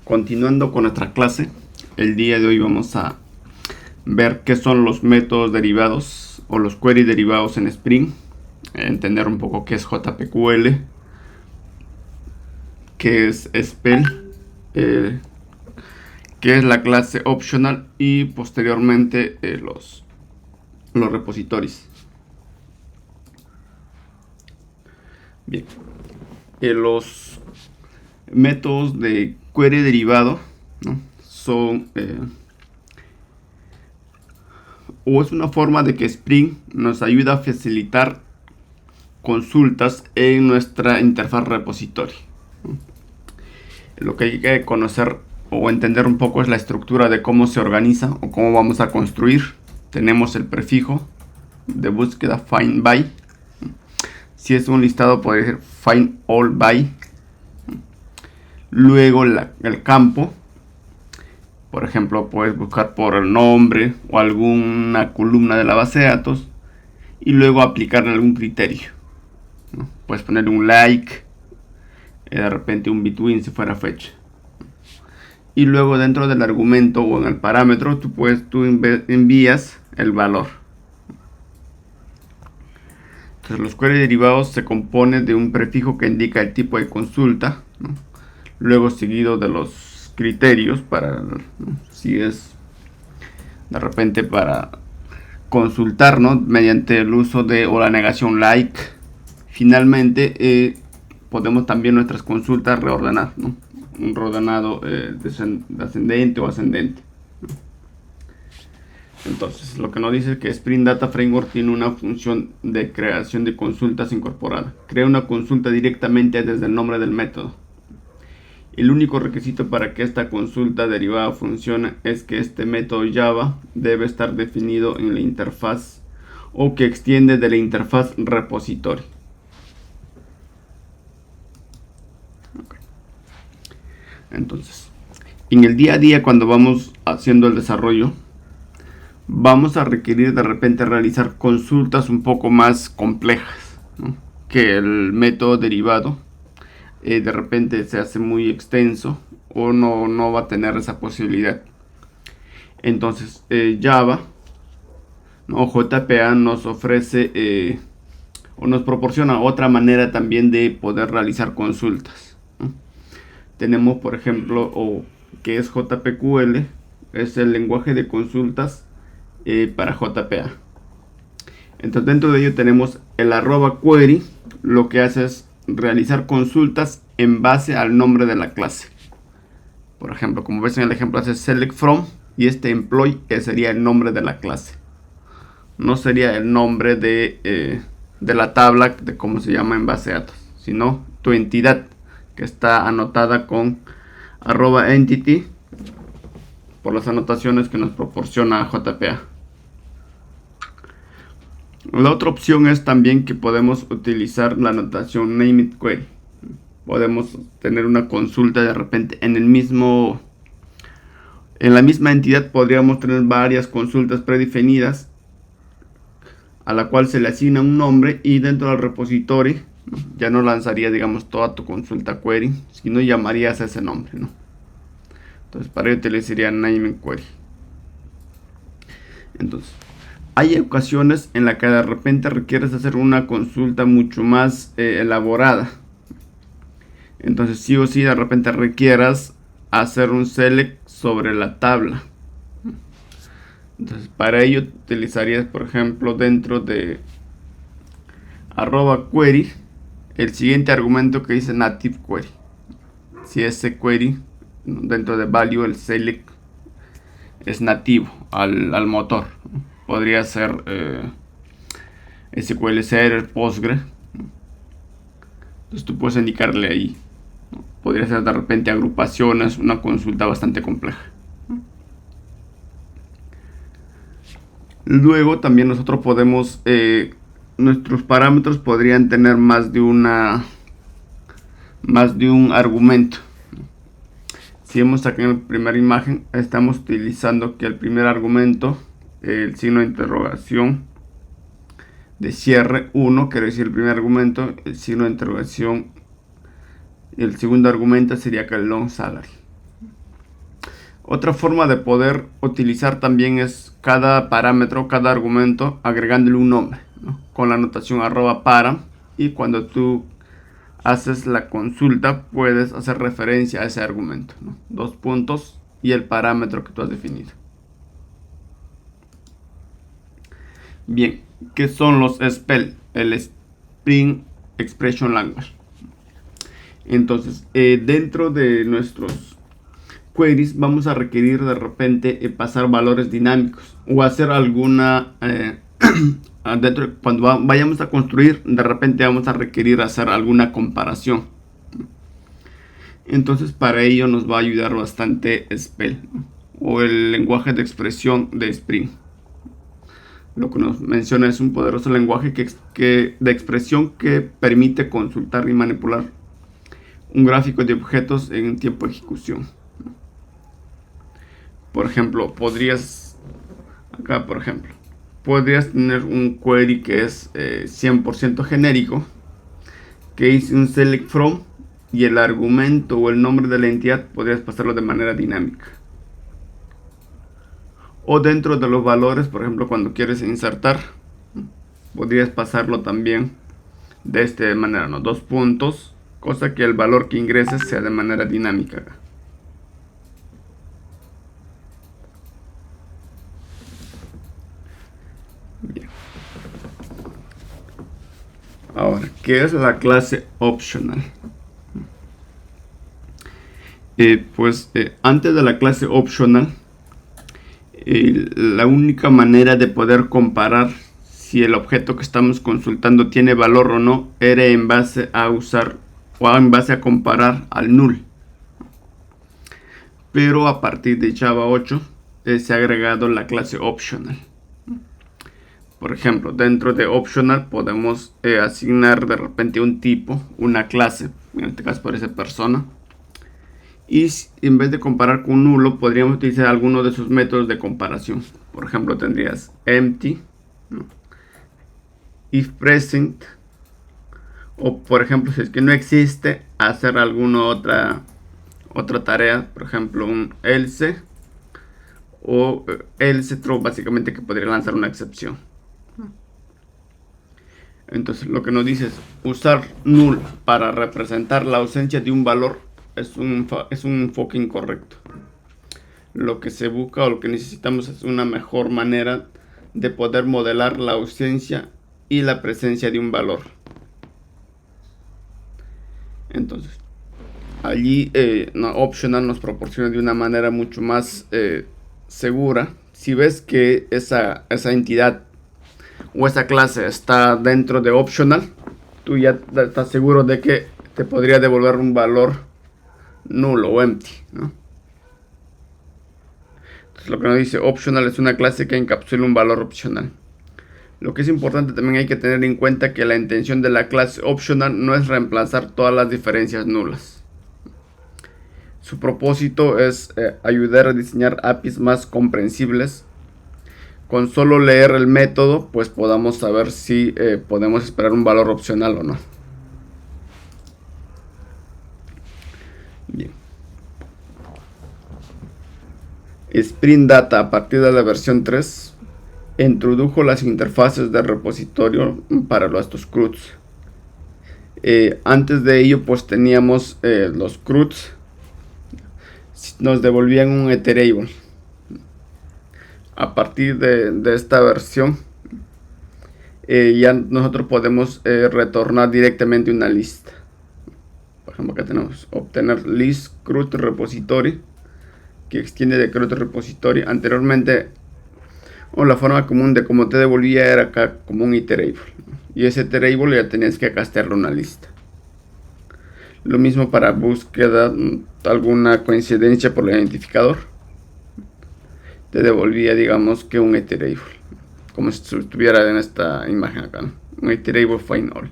Continuando con nuestra clase, el día de hoy vamos a ver qué son los métodos derivados o los query derivados en Spring, entender un poco qué es JPQL, qué es Spell, qué es la clase optional y posteriormente los repositorios. Bien, los métodos de query derivado, ¿no? Son o es una forma de que Spring nos ayuda a facilitar consultas en nuestra interfaz repositorio. Lo que hay que conocer o entender un poco es la estructura de cómo se organiza o cómo vamos a construir. Tenemos el prefijo de búsqueda find by. Si es un listado, puede ser find all by. Luego el campo, por ejemplo, puedes buscar por el nombre o alguna columna de la base de datos y luego aplicarle algún criterio, ¿no? Puedes poner un like, de repente un between si fuera fecha. Y luego dentro del argumento o en el parámetro tú envías el valor. Entonces los query derivados se componen de un prefijo que indica el tipo de consulta, ¿no? Luego seguido de los criterios para, ¿no? Si es de repente para consultar, ¿no? Mediante el uso de o la negación like. Finalmente podemos también nuestras consultas reordenar, ¿no? Un reordenado descendente o ascendente. Entonces, lo que nos dice es que Spring Data Framework tiene una función de creación de consultas incorporada. Crea una consulta directamente desde el nombre del método. El único requisito para que esta consulta derivada funcione es que este método Java debe estar definido en la interfaz o que extiende de la interfaz repository. Okay. Entonces, en el día a día cuando vamos haciendo el desarrollo, vamos a requerir de repente realizar consultas un poco más complejas, ¿no? Que el método derivado de repente se hace muy extenso o no va a tener esa posibilidad. Entonces Java, ¿no? JPA nos ofrece o nos proporciona otra manera también de poder realizar consultas, ¿no? Tenemos por ejemplo que es JPQL, es el lenguaje de consultas para JPA. Entonces dentro de ello tenemos el @query, lo que hace es realizar consultas en base al nombre de la clase. Por ejemplo, como ves en el ejemplo, hace select from y este employee sería el nombre de la clase. No sería el nombre de la tabla de cómo se llama en base de datos, sino tu entidad que está anotada con @entity por las anotaciones que nos proporciona JPA. La otra opción es también que podemos utilizar la anotación named query. Podemos tener una consulta de repente en la misma entidad. Podríamos tener varias consultas predefinidas a la cual se le asigna un nombre y dentro del repositorio, ¿no? Ya no lanzaría, digamos, toda tu consulta query, sino llamarías a ese nombre, ¿no? Entonces para ello utilizaría named query. Entonces hay ocasiones en las que de repente requieres hacer una consulta mucho más elaborada. Entonces sí o sí de repente requieras hacer un select sobre la tabla. Entonces para ello utilizarías, por ejemplo, dentro de @query el siguiente argumento que dice native query. Si ese query dentro de value, el select es nativo al motor. Podría ser SQL Server, Postgre. Entonces tú puedes indicarle ahí, ¿no? Podría ser de repente agrupaciones, una consulta bastante compleja. Luego también nosotros podemos, nuestros parámetros podrían tener más de un argumento. Si vemos aquí en la primera imagen, estamos utilizando que el primer argumento, el signo de interrogación de cierre 1, quiere decir el primer argumento, el signo de interrogación, y el segundo argumento sería que el long salary. Otra forma de poder utilizar también es cada parámetro, cada argumento, agregándole un nombre, ¿no? Con la notación @para, y cuando tú haces la consulta puedes hacer referencia a ese argumento, ¿no? 2 puntos y el parámetro que tú has definido. Bien, ¿qué son los SPEL? El Spring Expression Language. Entonces, dentro de nuestros queries vamos a requerir de repente pasar valores dinámicos o hacer alguna cuando vayamos a construir, de repente vamos a requerir hacer alguna comparación. Entonces para ello nos va a ayudar bastante SPEL, ¿no? O el lenguaje de expresión de Spring. Lo que nos menciona es un poderoso lenguaje de expresión que permite consultar y manipular un gráfico de objetos en tiempo de ejecución. Por ejemplo, podrías tener un query que es 100% genérico, que hice un select from, y el argumento o el nombre de la entidad podrías pasarlo de manera dinámica. O dentro de los valores, por ejemplo, cuando quieres insertar, podrías pasarlo también de esta manera, ¿no? 2 puntos, cosa que el valor que ingreses sea de manera dinámica. Bien. Ahora, ¿qué es la clase optional? Antes de la clase optional, la única manera de poder comparar si el objeto que estamos consultando tiene valor o no era en base a comparar al null. Pero a partir de Java 8 se ha agregado la clase optional. Por ejemplo, dentro de optional podemos asignar de repente un tipo, una clase, en este caso puede ser persona. Y en vez de comparar con nulo, podríamos utilizar alguno de sus métodos de comparación. Por ejemplo, tendrías empty, ¿no? If present, o por ejemplo, si es que no existe, hacer alguna otra tarea, por ejemplo, un else o else true, básicamente, que podría lanzar una excepción. Entonces, lo que nos dice es usar null para representar la ausencia de un valor. Es un enfoque incorrecto. Lo que se busca o lo que necesitamos es una mejor manera de poder modelar la ausencia y la presencia de un valor. Entonces, allí optional nos proporciona de una manera mucho más segura. Si ves que esa entidad o esa clase está dentro de optional, tú ya estás seguro de que te podría devolver un valor nulo o empty, ¿no? Entonces, lo que nos dice optional es una clase que encapsula un valor opcional. Lo que es importante también, hay que tener en cuenta que la intención de la clase optional no es reemplazar todas las diferencias nulas. Su propósito es ayudar a diseñar APIs más comprensibles. Con solo leer el método, pues podamos saber si podemos esperar un valor opcional o no. Bien. Spring Data, a partir de la versión 3, introdujo las interfaces de repositorio para estos CRUDs. Antes de ello, pues teníamos los CRUDs, nos devolvían un iterable. A partir de esta versión, ya nosotros podemos retornar directamente una lista. Por ejemplo, acá tenemos obtener list CRUD repository, que extiende de CRUD repository. Anteriormente, la forma común de cómo te devolvía era acá como un iterable, y ese iterable ya tenías que castearle una lista. Lo mismo para búsqueda, alguna coincidencia por el identificador, te devolvía, digamos, que un iterable, como si estuviera en esta imagen acá, ¿no? Un iterable find all.